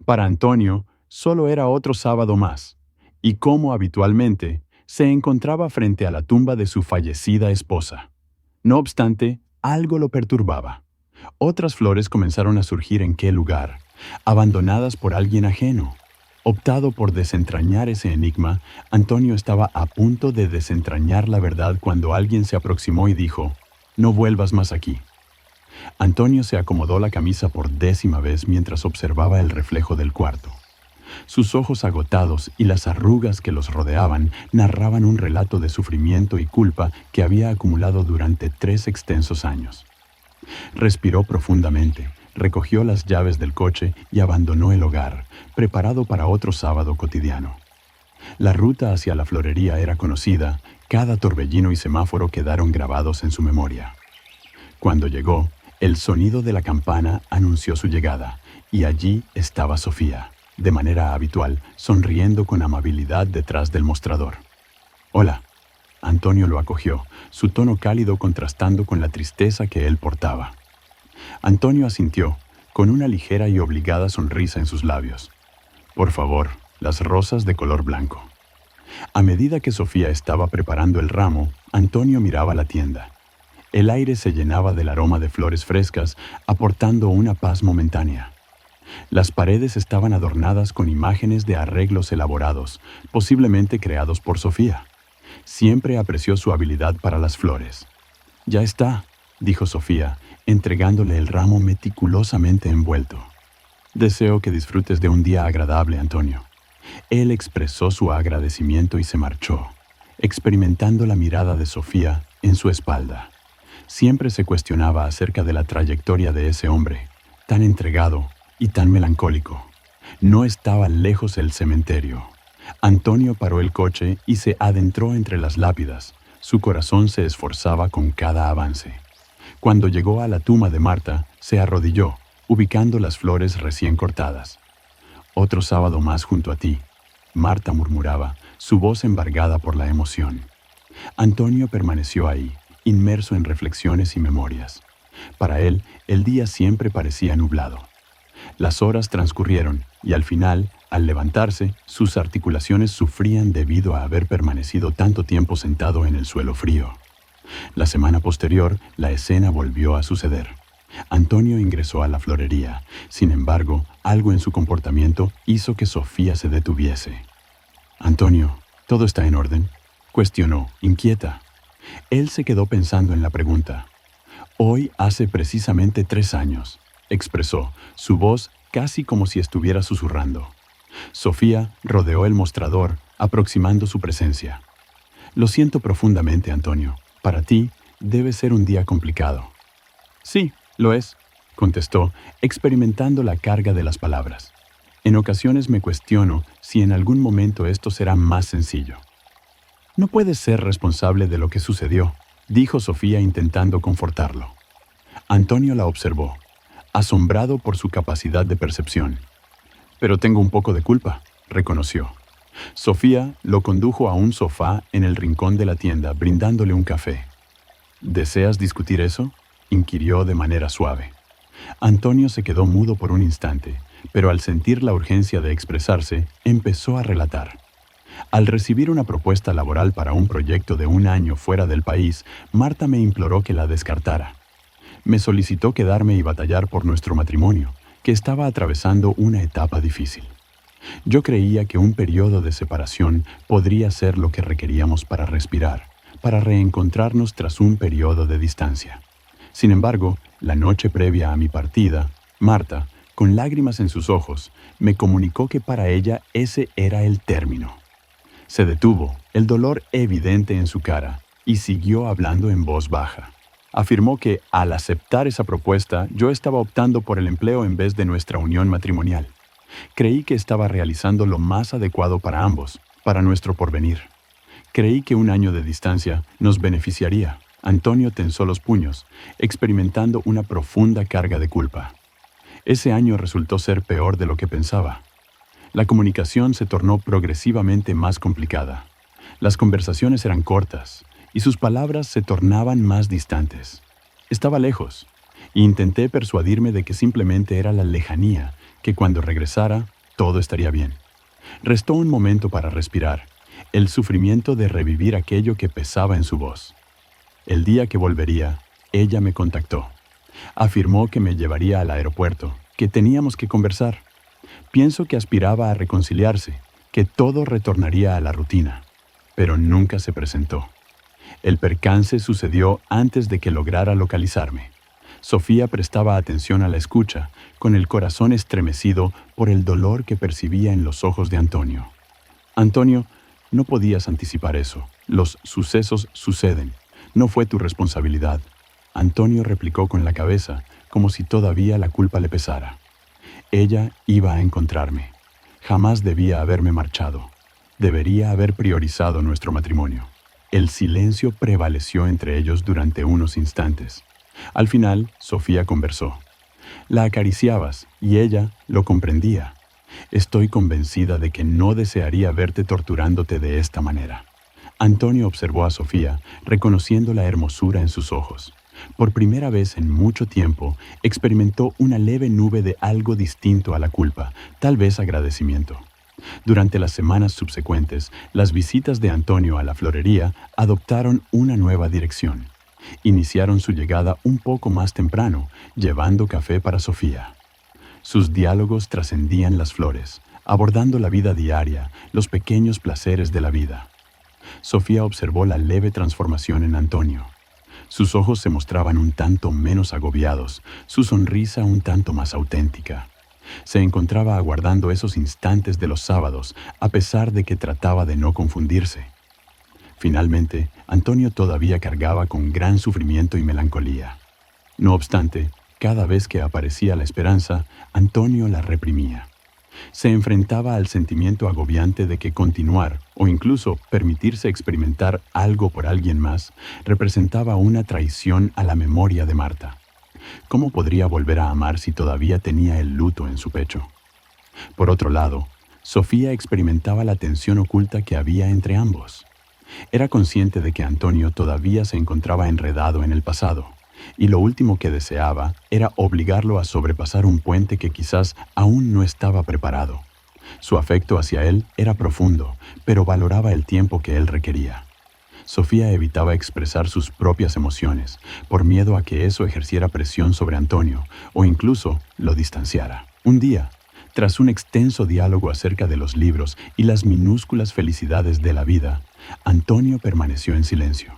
Para Antonio, solo era otro sábado más, y como habitualmente, se encontraba frente a la tumba de su fallecida esposa. No obstante, algo lo perturbaba. Otras flores comenzaron a surgir en qué lugar, abandonadas por alguien ajeno. Optado por desentrañar ese enigma, Antonio estaba a punto de desentrañar la verdad cuando alguien se aproximó y dijo: «No vuelvas más aquí». Antonio se acomodó la camisa por 10ª vez mientras observaba el reflejo del cuarto. Sus ojos agotados y las arrugas que los rodeaban narraban un relato de sufrimiento y culpa que había acumulado durante 3 extensos años. Respiró profundamente, recogió las llaves del coche y abandonó el hogar, preparado para otro sábado cotidiano. La ruta hacia la florería era conocida, cada torbellino y semáforo quedaron grabados en su memoria. Cuando llegó, el sonido de la campana anunció su llegada, y allí estaba Sofía, de manera habitual, sonriendo con amabilidad detrás del mostrador. «Hola». Antonio lo acogió, su tono cálido contrastando con la tristeza que él portaba. Antonio asintió, con una ligera y obligada sonrisa en sus labios. «Por favor, las rosas de color blanco». A medida que Sofía estaba preparando el ramo, Antonio miraba la tienda. El aire se llenaba del aroma de flores frescas, aportando una paz momentánea. Las paredes estaban adornadas con imágenes de arreglos elaborados, posiblemente creados por Sofía. Siempre apreció su habilidad para las flores. «Ya está», dijo Sofía, entregándole el ramo meticulosamente envuelto. «Deseo que disfrutes de un día agradable, Antonio». Él expresó su agradecimiento y se marchó, experimentando la mirada de Sofía en su espalda. Siempre se cuestionaba acerca de la trayectoria de ese hombre, tan entregado y tan melancólico. No estaba lejos el cementerio. Antonio paró el coche y se adentró entre las lápidas. Su corazón se esforzaba con cada avance. Cuando llegó a la tumba de Marta, se arrodilló, ubicando las flores recién cortadas. «Otro sábado más junto a ti», Marta murmuraba, su voz embargada por la emoción. Antonio permaneció ahí, inmerso en reflexiones y memorias. Para él, el día siempre parecía nublado. Las horas transcurrieron y al final, al levantarse, sus articulaciones sufrían debido a haber permanecido tanto tiempo sentado en el suelo frío. La semana posterior, la escena volvió a suceder. Antonio ingresó a la florería. Sin embargo, algo en su comportamiento hizo que Sofía se detuviese. «Antonio, ¿todo está en orden?», cuestionó, inquieta. Él se quedó pensando en la pregunta. «Hoy hace precisamente 3 años», expresó, su voz casi como si estuviera susurrando. Sofía rodeó el mostrador, aproximando su presencia. «Lo siento profundamente, Antonio. Para ti, debe ser un día complicado». «Sí, lo es», contestó, experimentando la carga de las palabras. «En ocasiones me cuestiono si en algún momento esto será más sencillo». «No puedes ser responsable de lo que sucedió», dijo Sofía intentando confortarlo. Antonio la observó, asombrado por su capacidad de percepción. «Pero tengo un poco de culpa», reconoció. Sofía lo condujo a un sofá en el rincón de la tienda, brindándole un café. «¿Deseas discutir eso?», inquirió de manera suave. Antonio se quedó mudo por un instante, pero al sentir la urgencia de expresarse, empezó a relatar. «Al recibir una propuesta laboral para un proyecto de 1 año fuera del país, Marta me imploró que la descartara. Me solicitó quedarme y batallar por nuestro matrimonio, que estaba atravesando una etapa difícil. Yo creía que un periodo de separación podría ser lo que requeríamos para respirar, para reencontrarnos tras un periodo de distancia. Sin embargo, la noche previa a mi partida, Marta, con lágrimas en sus ojos, me comunicó que para ella ese era el término». Se detuvo, el dolor evidente en su cara, y siguió hablando en voz baja. Afirmó que, al aceptar esa propuesta, yo estaba optando por el empleo en vez de nuestra unión matrimonial. Creí que estaba realizando lo más adecuado para ambos, para nuestro porvenir. Creí que 1 año de distancia nos beneficiaría. Antonio tensó los puños, experimentando una profunda carga de culpa. Ese año resultó ser peor de lo que pensaba. La comunicación se tornó progresivamente más complicada. Las conversaciones eran cortas y sus palabras se tornaban más distantes. Estaba lejos e intenté persuadirme de que simplemente era la lejanía, que cuando regresara todo estaría bien. Restó un momento para respirar, el sufrimiento de revivir aquello que pesaba en su voz. El día que volvería, ella me contactó. Afirmó que me llevaría al aeropuerto, que teníamos que conversar. Pienso que aspiraba a reconciliarse, que todo retornaría a la rutina, pero nunca se presentó. El percance sucedió antes de que lograra localizarme. Sofía prestaba atención a la escucha, con el corazón estremecido por el dolor que percibía en los ojos de Antonio. Antonio, no podías anticipar eso. Los sucesos suceden. No fue tu responsabilidad. Antonio replicó con la cabeza, como si todavía la culpa le pesara. Ella iba a encontrarme. Jamás debía haberme marchado. Debería haber priorizado nuestro matrimonio. El silencio prevaleció entre ellos durante unos instantes. Al final, Sofía conversó. La acariciabas y ella lo comprendía. Estoy convencida de que no desearía verte torturándote de esta manera. Antonio observó a Sofía, reconociendo la hermosura en sus ojos. Por primera vez en mucho tiempo, experimentó una leve nube de algo distinto a la culpa, tal vez agradecimiento. Durante las semanas subsecuentes, las visitas de Antonio a la florería adoptaron una nueva dirección. Iniciaron su llegada un poco más temprano, llevando café para Sofía. Sus diálogos trascendían las flores, abordando la vida diaria, los pequeños placeres de la vida. Sofía observó la leve transformación en Antonio. Sus ojos se mostraban un tanto menos agobiados, su sonrisa un tanto más auténtica. Se encontraba aguardando esos instantes de los sábados, a pesar de que trataba de no confundirse. Finalmente, Antonio todavía cargaba con gran sufrimiento y melancolía. No obstante, cada vez que aparecía la esperanza, Antonio la reprimía. Se enfrentaba al sentimiento agobiante de que continuar, o incluso permitirse experimentar algo por alguien más, representaba una traición a la memoria de Marta. ¿Cómo podría volver a amar si todavía tenía el luto en su pecho? Por otro lado, Sofía experimentaba la tensión oculta que había entre ambos. Era consciente de que Antonio todavía se encontraba enredado en el pasado, y lo último que deseaba era obligarlo a sobrepasar un puente que quizás aún no estaba preparado. Su afecto hacia él era profundo, pero valoraba el tiempo que él requería. Sofía evitaba expresar sus propias emociones, por miedo a que eso ejerciera presión sobre Antonio, o incluso lo distanciara. Un día, tras un extenso diálogo acerca de los libros y las minúsculas felicidades de la vida, Antonio permaneció en silencio.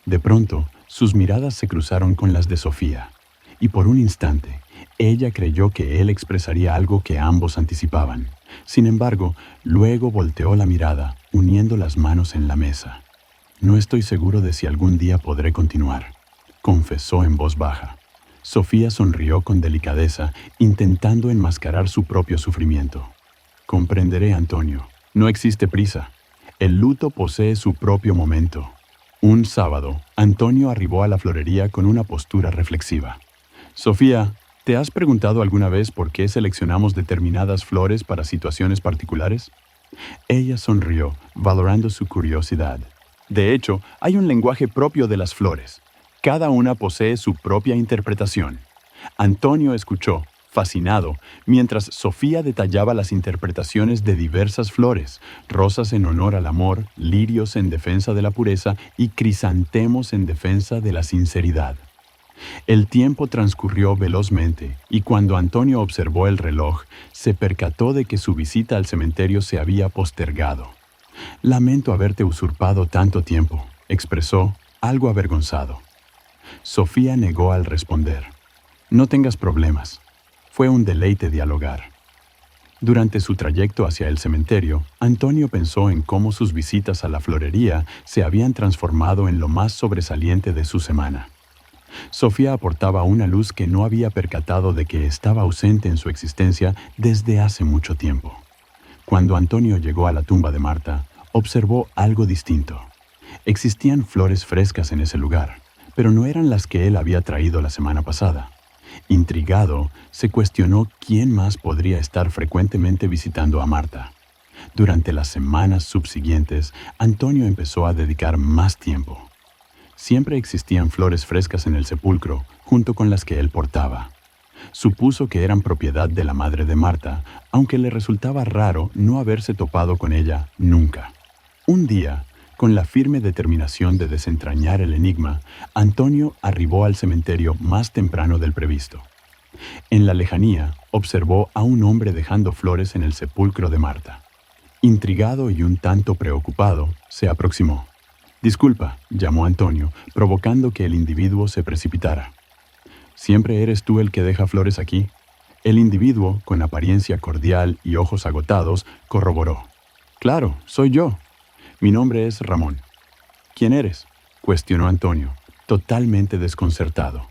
De pronto, sus miradas se cruzaron con las de Sofía, y por un instante, ella creyó que él expresaría algo que ambos anticipaban. Sin embargo, luego volteó la mirada, uniendo las manos en la mesa. «No estoy seguro de si algún día podré continuar», confesó en voz baja. Sofía sonrió con delicadeza, intentando enmascarar su propio sufrimiento. «Comprenderé, Antonio. No existe prisa. El luto posee su propio momento». Un sábado, Antonio arribó a la florería con una postura reflexiva. «Sofía, ¿te has preguntado alguna vez por qué seleccionamos determinadas flores para situaciones particulares?» Ella sonrió, valorando su curiosidad. De hecho, hay un lenguaje propio de las flores. Cada una posee su propia interpretación. Antonio escuchó, fascinado, mientras Sofía detallaba las interpretaciones de diversas flores: rosas en honor al amor, lirios en defensa de la pureza y crisantemos en defensa de la sinceridad. El tiempo transcurrió velozmente y cuando Antonio observó el reloj, se percató de que su visita al cementerio se había postergado. «Lamento haberte usurpado tanto tiempo», expresó, algo avergonzado. Sofía negó al responder. «No tengas problemas. Fue un deleite dialogar». Durante su trayecto hacia el cementerio, Antonio pensó en cómo sus visitas a la florería se habían transformado en lo más sobresaliente de su semana. Sofía aportaba una luz que no había percatado de que estaba ausente en su existencia desde hace mucho tiempo. Cuando Antonio llegó a la tumba de Marta, observó algo distinto. Existían flores frescas en ese lugar, pero no eran las que él había traído la semana pasada. Intrigado, se cuestionó quién más podría estar frecuentemente visitando a Marta. Durante las semanas subsiguientes, Antonio empezó a dedicar más tiempo. Siempre existían flores frescas en el sepulcro, junto con las que él portaba. Supuso que eran propiedad de la madre de Marta, aunque le resultaba raro no haberse topado con ella nunca. Un día, con la firme determinación de desentrañar el enigma, Antonio arribó al cementerio más temprano del previsto. En la lejanía, observó a un hombre dejando flores en el sepulcro de Marta. Intrigado y un tanto preocupado, se aproximó. «Disculpa», llamó Antonio, provocando que el individuo se precipitara. «¿Siempre eres tú el que deja flores aquí?». El individuo, con apariencia cordial y ojos agotados, corroboró. «Claro, soy yo. Mi nombre es Ramón». «¿Quién eres?», cuestionó Antonio, totalmente desconcertado.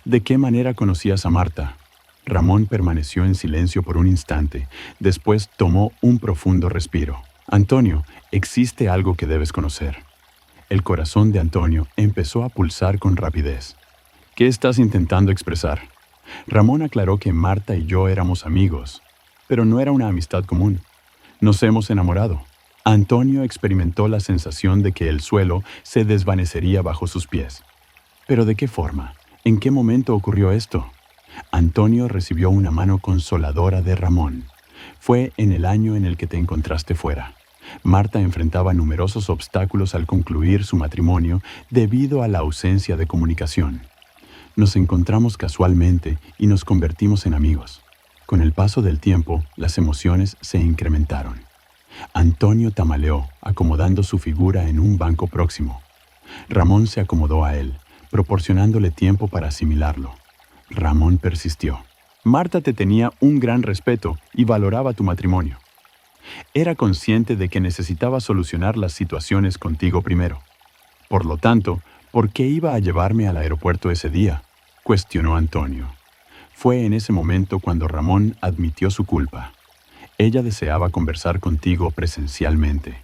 «¿De qué manera conocías a Marta?». Ramón permaneció en silencio por un instante. Después tomó un profundo respiro. «Antonio, existe algo que debes conocer». El corazón de Antonio empezó a pulsar con rapidez. «¿Qué estás intentando expresar?». Ramón aclaró que Marta y yo éramos amigos, pero no era una amistad común. Nos hemos enamorado. Antonio experimentó la sensación de que el suelo se desvanecería bajo sus pies. ¿Pero de qué forma? ¿En qué momento ocurrió esto? Antonio recibió una mano consoladora de Ramón. Fue en el año en el que te encontraste fuera. Marta enfrentaba numerosos obstáculos al concluir su matrimonio debido a la ausencia de comunicación. Nos encontramos casualmente y nos convertimos en amigos. Con el paso del tiempo, las emociones se incrementaron. Antonio tambaleó, acomodando su figura en un banco próximo. Ramón se acomodó a él, proporcionándole tiempo para asimilarlo. Ramón persistió. «Marta te tenía un gran respeto y valoraba tu matrimonio. Era consciente de que necesitaba solucionar las situaciones contigo primero. Por lo tanto, ¿por qué iba a llevarme al aeropuerto ese día?», cuestionó Antonio. Fue en ese momento cuando Ramón admitió su culpa. «Ella deseaba conversar contigo presencialmente.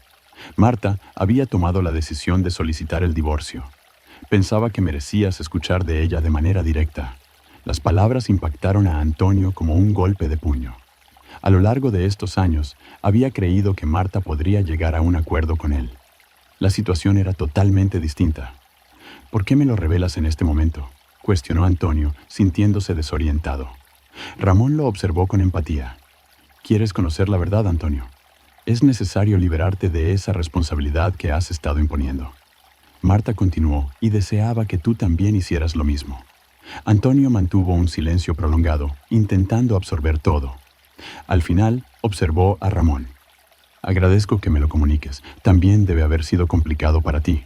Marta había tomado la decisión de solicitar el divorcio. Pensaba que merecías escuchar de ella de manera directa». Las palabras impactaron a Antonio como un golpe de puño. A lo largo de estos años, había creído que Marta podría llegar a un acuerdo con él. La situación era totalmente distinta. «¿Por qué me lo revelas en este momento?», cuestionó Antonio, sintiéndose desorientado. Ramón lo observó con empatía. «¿Quieres conocer la verdad, Antonio? Es necesario liberarte de esa responsabilidad que has estado imponiendo. Marta continuó y deseaba que tú también hicieras lo mismo». Antonio mantuvo un silencio prolongado, intentando absorber todo. Al final, observó a Ramón. «Agradezco que me lo comuniques. También debe haber sido complicado para ti».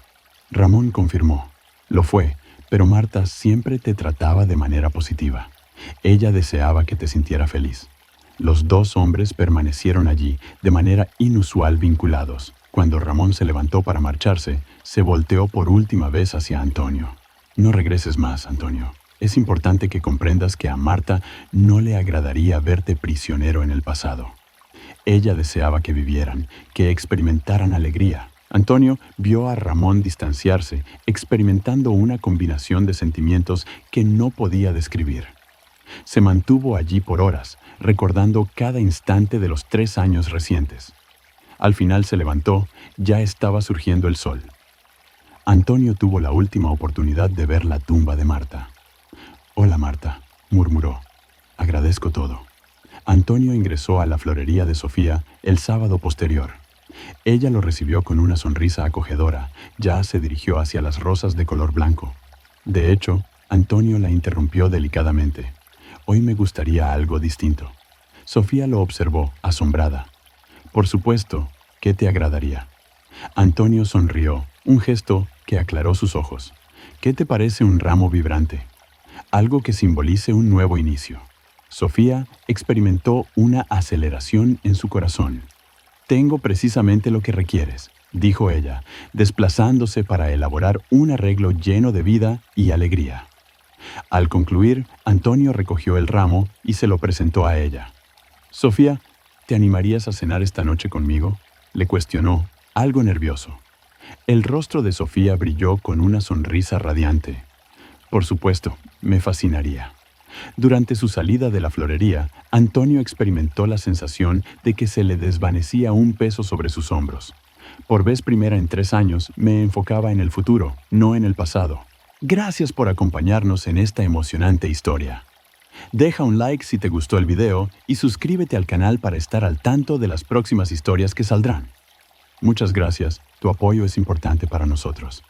Ramón confirmó. «Lo fue, pero Marta siempre te trataba de manera positiva. Ella deseaba que te sintiera feliz». Los dos hombres permanecieron allí, de manera inusual vinculados. Cuando Ramón se levantó para marcharse, se volteó por última vez hacia Antonio. «No regreses más, Antonio. Es importante que comprendas que a Marta no le agradaría verte prisionero en el pasado. Ella deseaba que vivieran, que experimentaran alegría». Antonio vio a Ramón distanciarse, experimentando una combinación de sentimientos que no podía describir. Se mantuvo allí por horas, recordando cada instante de los 3 años recientes. Al final se levantó, ya estaba surgiendo el sol. Antonio tuvo la última oportunidad de ver la tumba de Marta. «Hola, Marta», murmuró. «Agradezco todo». Antonio ingresó a la florería de Sofía el sábado posterior. Ella lo recibió con una sonrisa acogedora. Ya se dirigió hacia las rosas de color blanco. De hecho, Antonio la interrumpió delicadamente. «Hoy me gustaría algo distinto». Sofía lo observó, asombrada. «Por supuesto, ¿qué te agradaría?». Antonio sonrió, un gesto que aclaró sus ojos. «¿Qué te parece un ramo vibrante? Algo que simbolice un nuevo inicio». Sofía experimentó una aceleración en su corazón. «Tengo precisamente lo que requieres», dijo ella, desplazándose para elaborar un arreglo lleno de vida y alegría. Al concluir, Antonio recogió el ramo y se lo presentó a ella. «Sofía, ¿te animarías a cenar esta noche conmigo?», le cuestionó, algo nervioso. El rostro de Sofía brilló con una sonrisa radiante. «Por supuesto, me fascinaría». Durante su salida de la florería, Antonio experimentó la sensación de que se le desvanecía un peso sobre sus hombros. Por vez primera en 3 años, me enfocaba en el futuro, no en el pasado. Gracias por acompañarnos en esta emocionante historia. Deja un like si te gustó el video y suscríbete al canal para estar al tanto de las próximas historias que saldrán. Muchas gracias, tu apoyo es importante para nosotros.